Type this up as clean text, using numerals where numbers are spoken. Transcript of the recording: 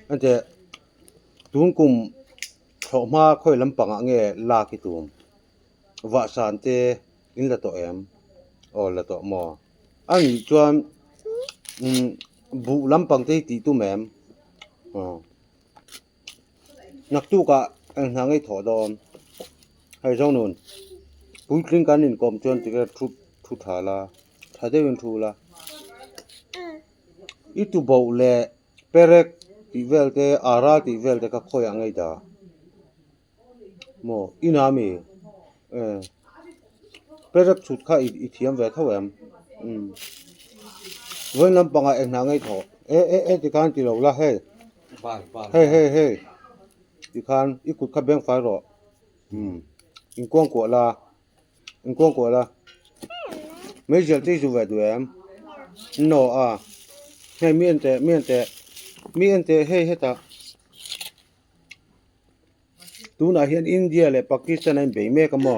อันเจตุนกุมถอมาค่อยลำปังอ่ะเงี้ยลากิตุมว่าสานเตอินละตัวเอ็มโอละตัวมออันนี้จวนบุลำปังเตตีตุแมมอ๋อนักตู้กะอันหางไอ้ถอดอนให้เจ้านุ่นปุ้ยกลิ้งกันนินกอมจวนติกะทุถาลาถ้าได้เป็นทูลาอีตุบ่าวเล่เปรกตีเวลเตอาราตีเวลเตก็ค่อยอังไงดาโมอินามีเปรกสุดข้าอีเทียมเวทเท่าแอมเว้นลำปังไอ้หางไอ้ถอที่การที่เราละเฮ้ที่การอีกุดขับเบงไฟรออินกวางกัวละไม่เจอที่สุดเวทด้วยโนให้มีอันแต่ให้ตาตูน่าเห็นอินเดียและปากีสถานในเบย์เมกมอ